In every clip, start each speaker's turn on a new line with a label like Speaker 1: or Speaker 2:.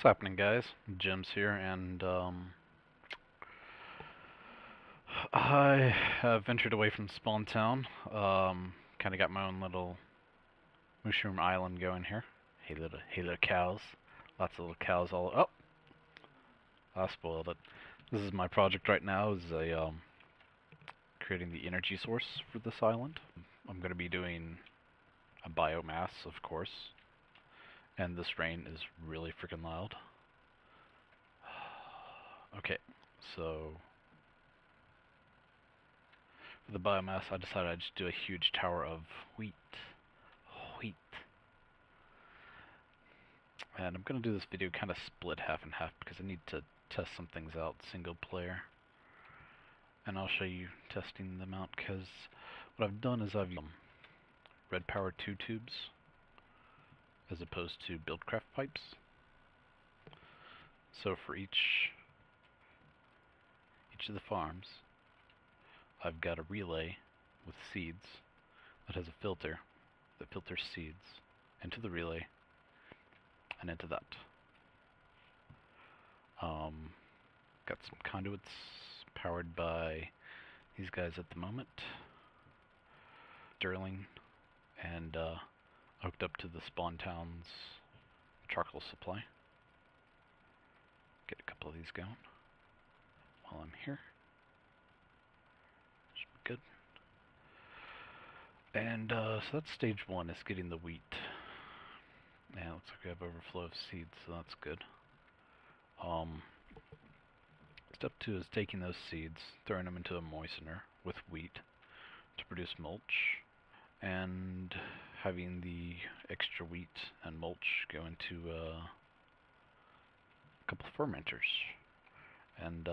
Speaker 1: What's happening, guys? Jim's here, and I have ventured away from Spawn Town. Kind of got my own little mushroom island going here. Hey little cows, lots of little cows all. Oh, I spoiled it. This is my project right now. Is creating the energy source for this island. I'm going to be doing a biomass, of course, and this rain is really freaking loud. Okay, so for the biomass, I decided I'd just do a huge tower of wheat. Wheat. And I'm going to do this video kind of split half and half because I need to test some things out single player. And I'll show you testing them out because what I've done is I've used red power 2 tubes as opposed to buildcraft pipes. So for each of the farms, I've got a relay with seeds that has a filter that filters seeds into the relay and into that. Got some conduits powered by these guys at the moment, Sterling, and hooked up to the Spawn Town's charcoal supply. Get a couple of these going while I'm here. Should be good. And so that's stage one, is getting the wheat. Yeah, looks like we have overflow of seeds, so that's good. Step two is taking those seeds, throwing them into a moistener with wheat to produce mulch, and having the extra wheat and mulch go into a couple of fermenters. And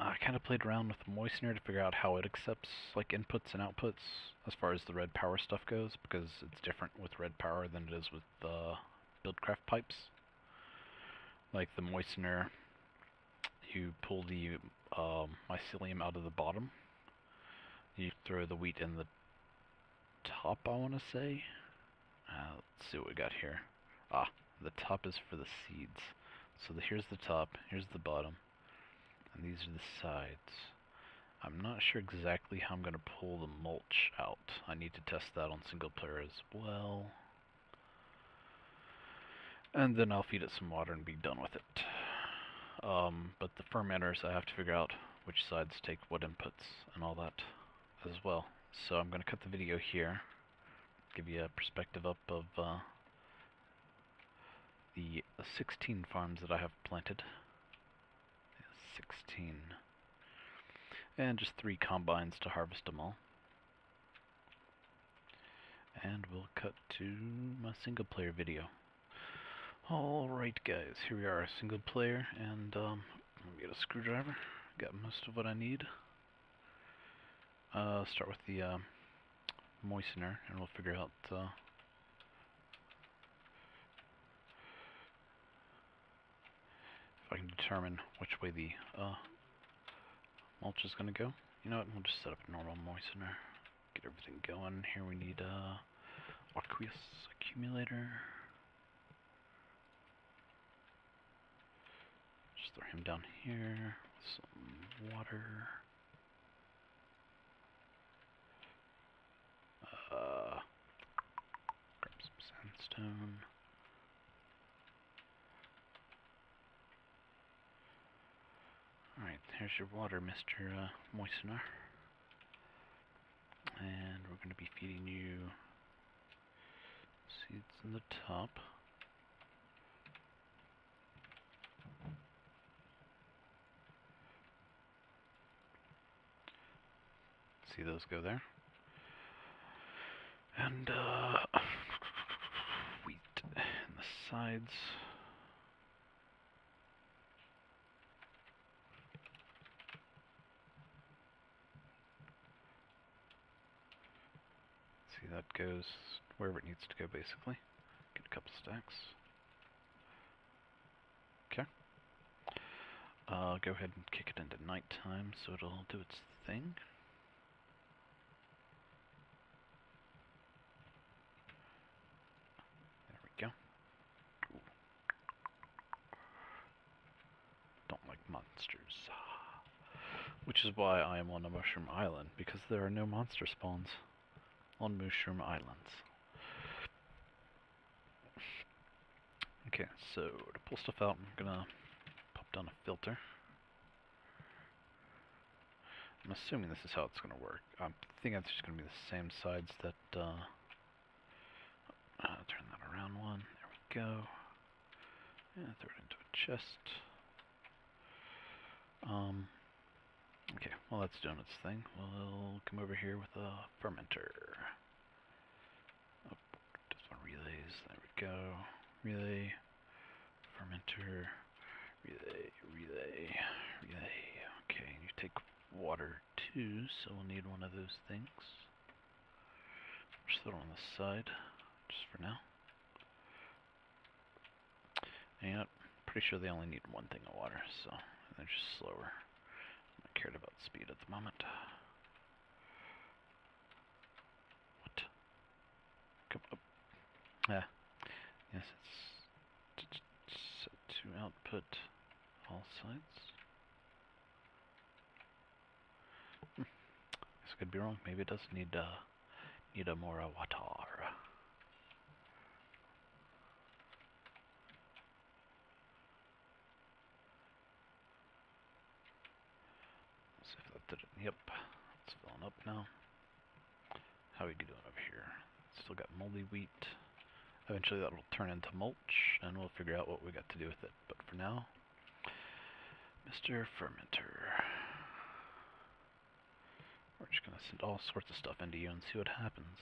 Speaker 1: I kind of played around with the moistener to figure out how it accepts like inputs and outputs as far as the red power stuff goes, because it's different with red power than it is with buildcraft pipes. Like the moistener, you pull the mycelium out of the bottom. You throw the wheat in the top, I want to say. Let's see what we got here. The top is for the seeds. So here's the top, here's the bottom, and these are the sides. I'm not sure exactly how I'm going to pull the mulch out. I need to test that on single player as well. And then I'll feed it some water and be done with it. But the fermenters, I have to figure out which sides take what inputs and all that as well. So I'm going to cut the video here, give you a perspective up of the 16 farms that I have planted. 16. And just 3 combines to harvest them all. And we'll cut to my single player video. Alright guys, here we are, single player, and let me get a screwdriver. Got most of what I need. Start with the moistener, and we'll figure out if I can determine which way the mulch is going to go. You know what, we'll just set up a normal moistener. Get everything going. Here we need a aqueous accumulator. Just throw him down here with some water. Grab some sandstone. Alright, here's your water, Mr. Moistener. And we're going to be feeding you seeds in the top. See those go there. And wheat in the sides. See, that goes wherever it needs to go, basically. Get a couple stacks. Okay. Go ahead and kick it into nighttime so it'll do its thing. There we go. monsters. Which is why I am on a mushroom island, because there are no monster spawns on mushroom islands. Okay, so to pull stuff out, I'm gonna pop down a filter. I'm assuming this is how it's gonna work. I think it's just gonna be the same sides that, turn that around one, there we go. And throw it into a chest. Okay, while that's doing its thing, we'll come over here with a fermenter. Oh, just want relays, there we go. Relay, fermenter, relay, relay, relay. Okay, you take water too, so we'll need one of those things. Just throw it on the side, just for now. And I'm pretty sure they only need one thing of water, so they're just slower. I'm not cared about speed at the moment. What? Come up. Ah. Yes, it's set to output all sides. This could be wrong. Maybe it does need a more water. Let's see if that did it. Yep, it's filling up now. How are we doing over here? Still got moldy wheat. Eventually that will turn into mulch, and we'll figure out what we got to do with it. But for now, Mr. Fermenter. We're just going to send all sorts of stuff into you and see what happens.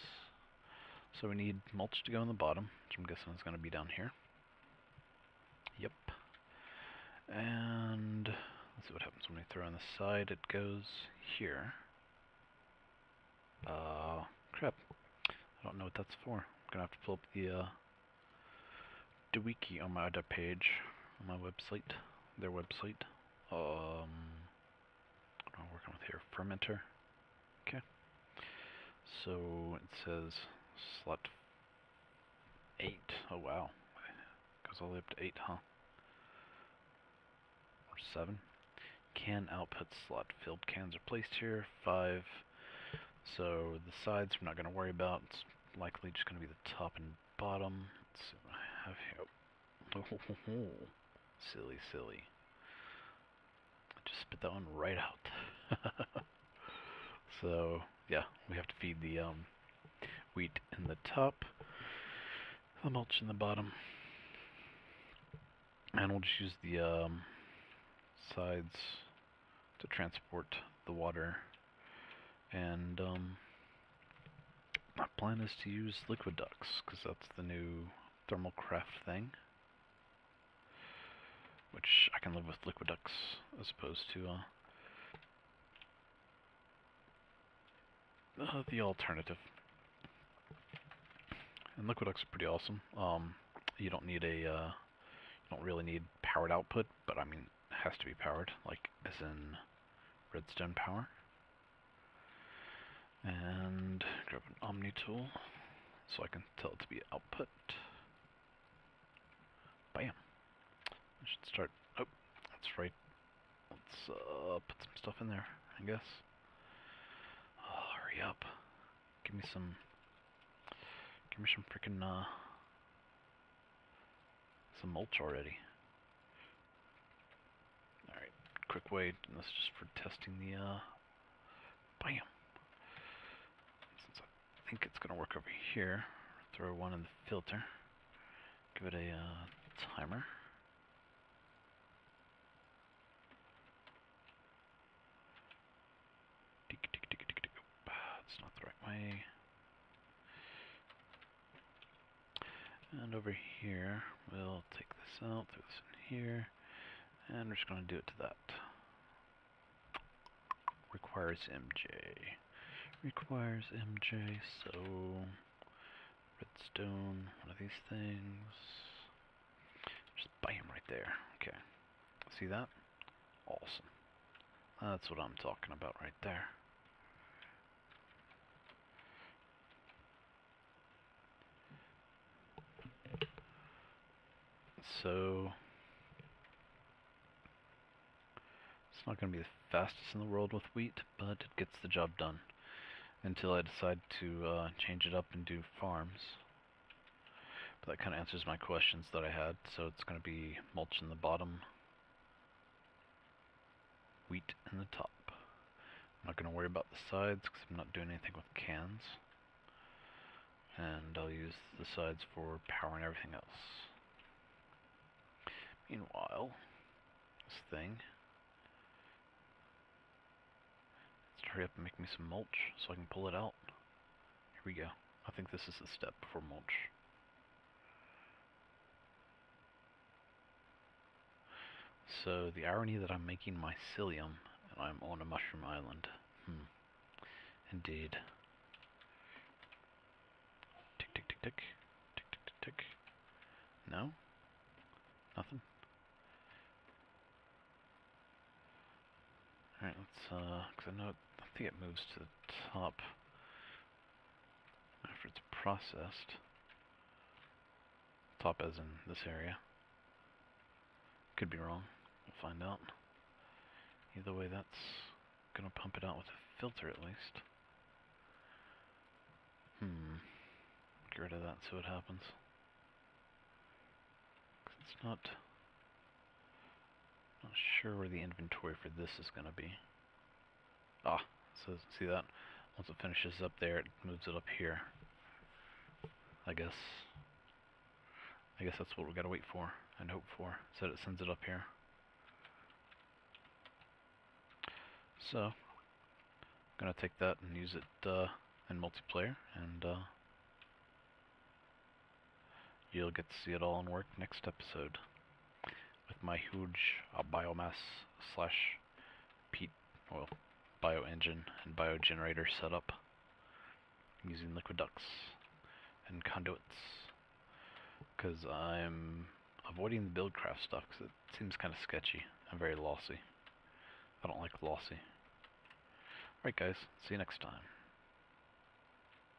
Speaker 1: So we need mulch to go in the bottom, which I'm guessing is going to be down here. Yep. And let's see what happens when we throw on the side. It goes here. Crap. I don't know what that's for. I'm going to have to pull up the wiki on my other page, on my website, their website. What am I working with here? Fermenter. Okay. So it says slot 8. Oh wow. Goes all the way up to 8, huh? Or 7. Can output slot. Filled cans are placed here. 5. So the sides we're not going to worry about. It's likely just going to be the top and bottom. Let's see what I have here. Oh, silly, silly. I just spit that one right out. So yeah, we have to feed the wheat in the top, the mulch in the bottom, and we'll just use the sides to transport the water. And my plan is to use liquid ducts, because that's the new thermal craft thing, which I can live with liquid ducts as opposed to the alternative. And liquid ducts are pretty awesome. You don't need you don't really need powered output, but I mean, it has to be powered, like as in redstone power. And grab an Omni tool so I can tell it to be output. Bam. I should start. Oh, that's right. Let's put some stuff in there, I guess. Oh, hurry up. Give me some freaking some mulch already. Alright, quick way, and this is just for testing the bam. Since I think it's gonna work over here, throw one in the filter. Give it a timer. It's not the right way. And over here, we'll take this out, throw this in here, and we're just going to do it to that. Requires MJ. Requires MJ, so redstone, one of these things. Just bam right there. Okay. See that? Awesome. That's what I'm talking about right there. So It's not going to be the fastest in the world with wheat, but it gets the job done. Until I decide to change it up and do farms. But that kind of answers my questions that I had. So it's going to be mulch in the bottom, wheat in the top. I'm not going to worry about the sides because I'm not doing anything with cans. And I'll use the sides for power and everything else. Meanwhile, this thing, let's hurry up and make me some mulch so I can pull it out. Here we go. I think this is the step before mulch. So the irony that I'm making mycelium and I'm on a mushroom island. Indeed. Tick, tick, tick, tick. Tick, tick, tick, tick. No? Nothing? Alright, let's, because I think it moves to the top after it's processed. Top as in this area. Could be wrong. We'll find out. Either way, that's gonna pump it out with a filter at least. Get rid of that, see what happens. It's not sure where the inventory for this is gonna be. Ah, so see that? Once it finishes up there, it moves it up here. I guess that's what we gotta wait for and hope for, so that it sends it up here. So, I'm gonna take that and use it in multiplayer, and you'll get to see it all in work next episode with my huge biomass slash peat, well, bio engine and bio generator setup using liquid ducts and conduits, because I'm avoiding the buildcraft stuff because it seems kind of sketchy and very lossy. I don't like lossy. Alright guys, see you next time.